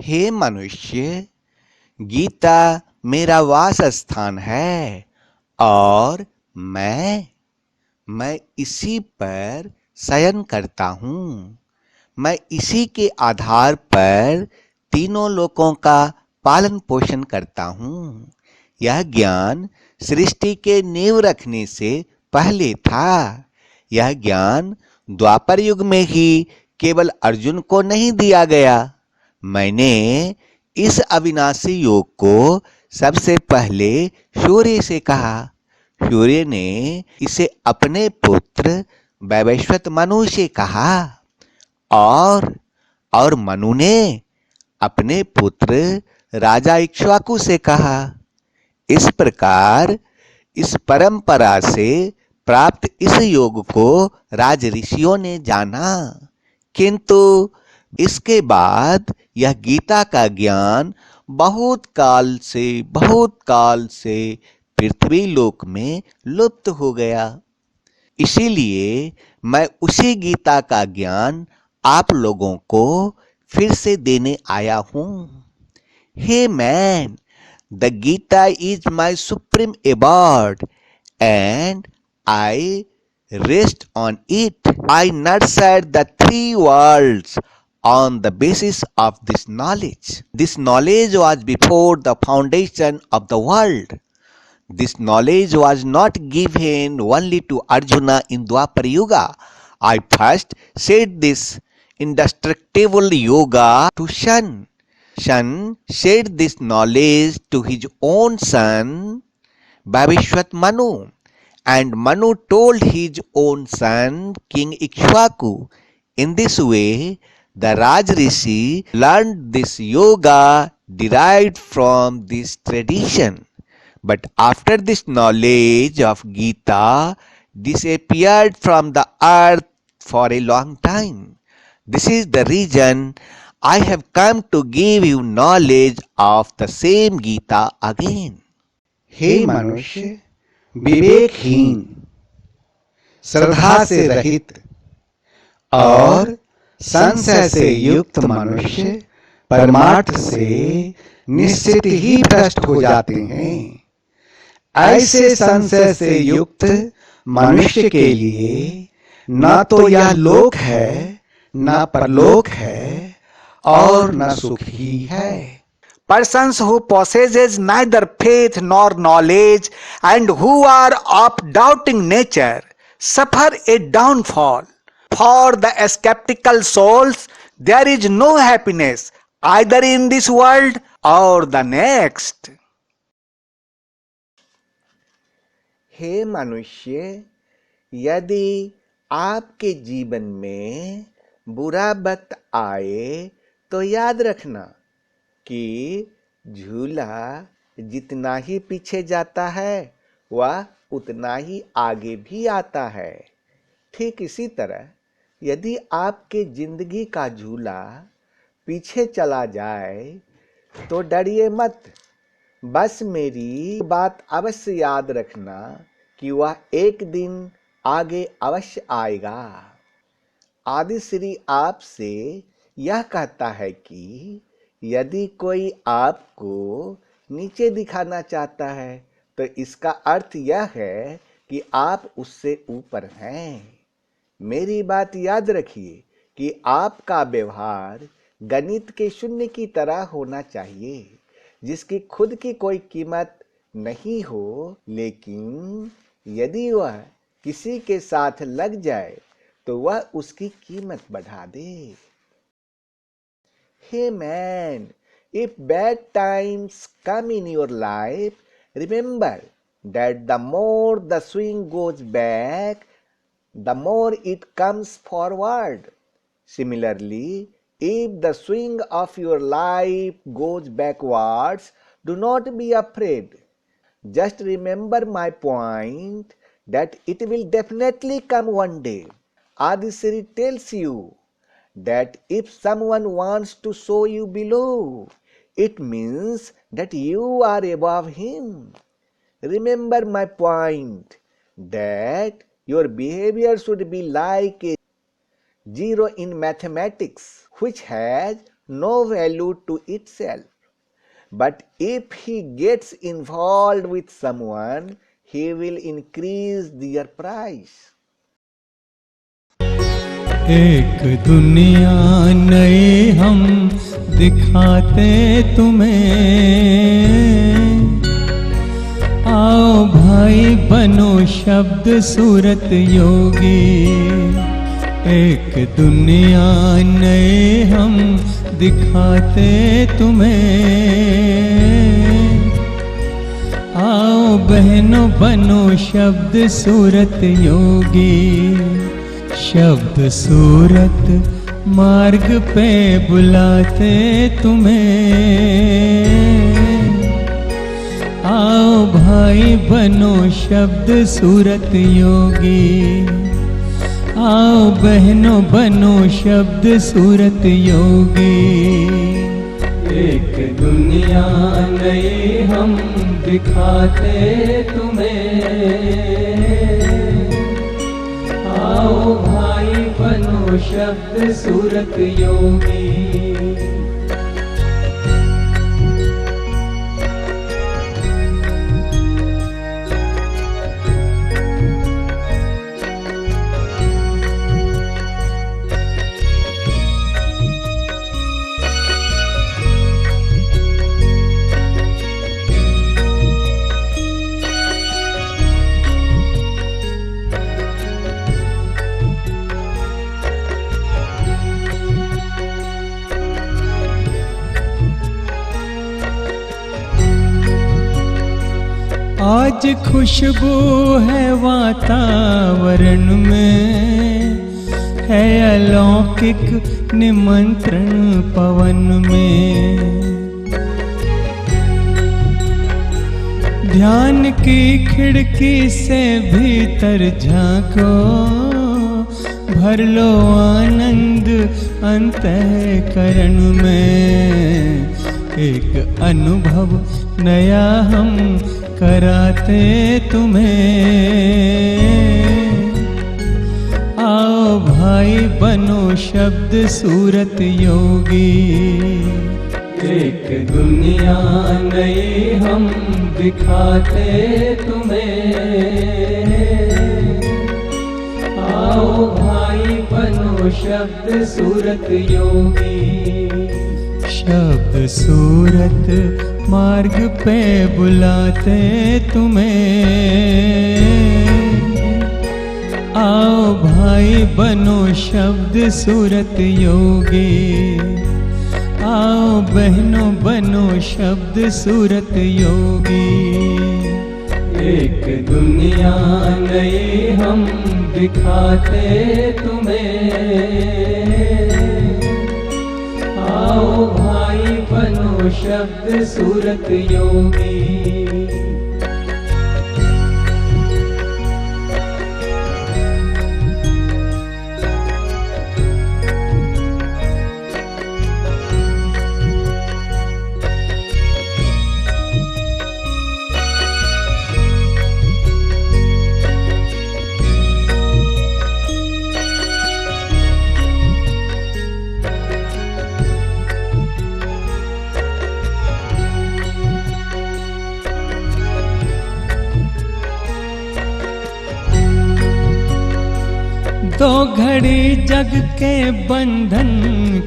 हे मनुष्य, गीता मेरा वास स्थान है और मैं इसी पर शयन करता हूँ। मैं इसी के आधार पर तीनों लोकों का पालन पोषण करता हूँ। यह ज्ञान सृष्टि के नींव रखने से पहले था। यह ज्ञान द्वापर युग में ही केवल अर्जुन को नहीं दिया गया। मैंने इस अविनाशी योग को सबसे पहले सूर्य से कहा। सूर्य ने इसे अपने पुत्र वैवस्वत मनु से कहा और मनु ने अपने पुत्र राजा इक्ष्वाकु से कहा। इस प्रकार इस परंपरा से प्राप्त इस योग को राज ऋषियों ने जाना, किंतु इसके बाद यह गीता का ज्ञान बहुत काल से पृथ्वी लोक में लुप्त हो गया। इसीलिए मैं उसी गीता का ज्ञान आप लोगों को फिर से देने आया हूं। Hey man, the Gita is my supreme award and I rest on it. I nurtured the three worlds on the basis of this knowledge. This knowledge was before the foundation of the world. This knowledge was not given only to Arjuna in Dwapar Yuga. I first said this indestructible yoga to Shan. Shan shared this knowledge to his own son Bhavishwat Manu, and Manu told his own son King Ikshvaku. In this way, the Raj Rishi learned this yoga derived from this tradition. But after this knowledge of Gita disappeared from the earth for a long time. This is the reason I have come to give you knowledge of the same Gita again. हे मनुष्य, विवेकहीन, श्रद्धा से रहित और संशय से युक्त मनुष्य परमार्थ से निश्चित ही भ्रष्ट हो जाते हैं। ऐसे संशय से युक्त मनुष्य के लिए न तो यह लोक है, न परलोक है और न सुख ही है। Persons who possesses neither faith nor knowledge and who are of doubting nature suffer a downfall. For the skeptical souls, there is no happiness either in this world or the next. हे मनुष्य, यदि आपके जीवन में बुरा वक्त आए तो याद रखना कि झूला जितना ही पीछे जाता है वह उतना ही आगे भी आता है। ठीक इसी तरह यदि आपके जिंदगी का झूला पीछे चला जाए तो डरिए मत। बस मेरी बात अवश्य याद रखना कि वह एक दिन आगे अवश्य आएगा। आदि श्री आपसे यह कहता है कि यदि कोई आपको नीचे दिखाना चाहता है तो इसका अर्थ यह है कि आप उससे ऊपर हैं। मेरी बात याद रखिए कि आपका व्यवहार गणित के शून्य की तरह होना चाहिए, जिसकी खुद की कोई कीमत नहीं हो, लेकिन यदि वह किसी के साथ लग जाए तो वह उसकी कीमत बढ़ा दे। Hey man, if bad times come in your life, remember that the more the swing goes back, the more it comes forward. Similarly, if the swing of your life goes backwards, do not be afraid. Just remember my point that it will definitely come one day. Adisri tells you that if someone wants to show you below, it means that you are above him. Remember my point that your behavior should be like a zero in mathematics, which has no value to itself. But if he gets involved with someone, he will increase their price. एक दुनिया नई हम दिखाते तुम्हें, आओ भाई बनो शब्द सूरत योगी। एक दुनिया नई हम दिखाते तुम्हें, आओ बहनों बनो शब्द सूरत योगी। शब्द सूरत मार्ग पे बुलाते तुम्हें, आओ भाई बनो शब्द सूरत योगी। आओ बहनों बनो शब्द सूरत योगी। एक दुनिया नई हम दिखाते तुम्हें, आओ भाई बनो शब्द सूरत योगी। आज खुशबू है वातावरण में, है अलौकिक निमंत्रण पवन में। ध्यान की खिड़की से भीतर झांको, भर लो आनंद अंतःकरण में। एक अनुभव नया हम कराते तुम्हें, आओ भाई बनो शब्द सूरत योगी। एक दुनिया नई हम दिखाते तुम्हें, आओ भाई बनो शब्द सूरत योगी। शब्द सूरत मार्ग पे बुलाते तुम्हें, आओ भाई बनो शब्द सूरत योगी। आओ बहनों बनो शब्द सूरत योगी। एक दुनिया नई हम दिखाते तुम्हें, आओ भाई बनो शब्द सूरत योगी। तो घड़ी जग के बंधन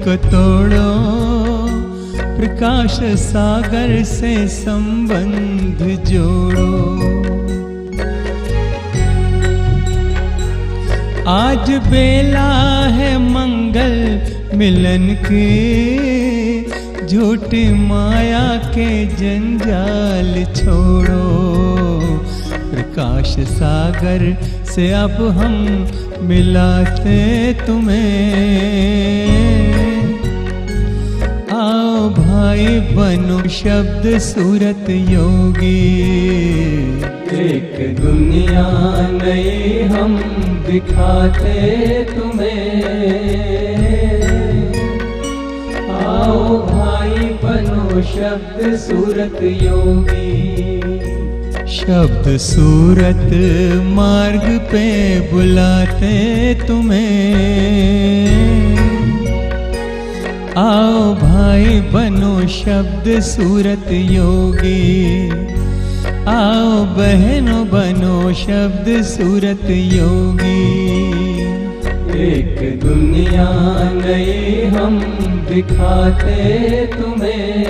को तोड़ो, प्रकाश सागर से संबंध जोड़ो। आज बेला है मंगल मिलन की, झूठी माया के जंजाल छोड़ो। प्रकाश सागर से अब हम मिलाते तुम्हें, आओ भाई बनो शब्द सूरत योगी। एक दुनिया नई हम दिखाते तुम्हें, आओ भाई बनो शब्द सूरत योगी। शब्द सूरत मार्ग पे बुलाते तुम्हें, आओ भाई बनो शब्द सूरत योगी, आओ बहनों बनो शब्द सूरत योगी। एक दुनिया नई हम दिखाते तुम्हें,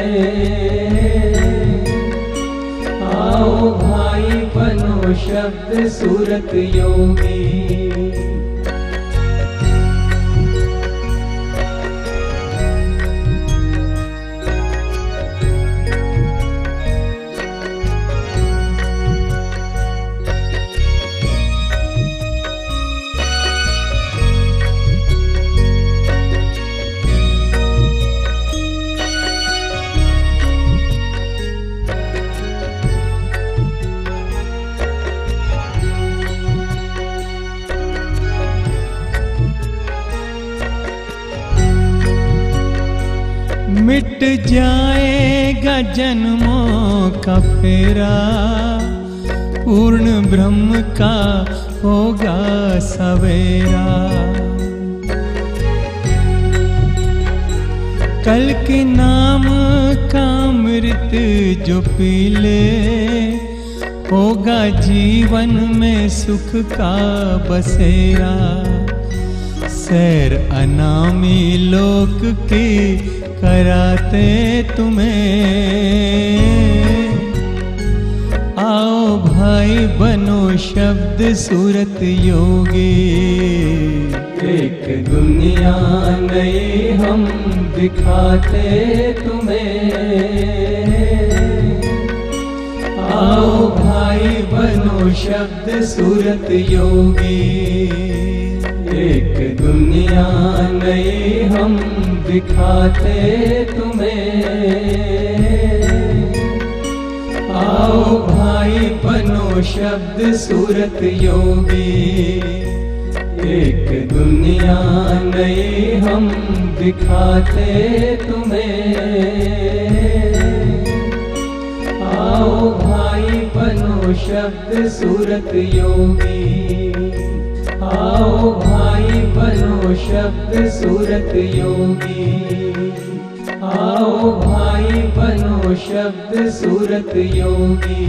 आओ भाई बनो शब्द सूरत योगी। मिट जाएगा जन्मों का फेरा, पूर्ण ब्रह्म का होगा सवेरा। कल के नाम का अमृत जो पी ले, होगा जीवन में सुख का बसेरा। सैर अनामी लोक की कराते तुम्हें, आओ भाई बनो शब्द सूरत योगी। एक दुनिया नई हम दिखाते तुम्हें, आओ भाई बनो शब्द सूरत योगी। एक दुनिया नई हम दिखाते तुम्हें, आओ भाई बनो शब्द सूरत योगी। एक दुनिया नई हम दिखाते तुम्हें, आओ भाई बनो शब्द सूरत योगी। आओ भाई बनो शब्द सूरत योगी, आओ भाई बनो शब्द सूरत योगी,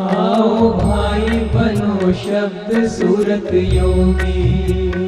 आओ भाई बनो शब्द सूरत योगी।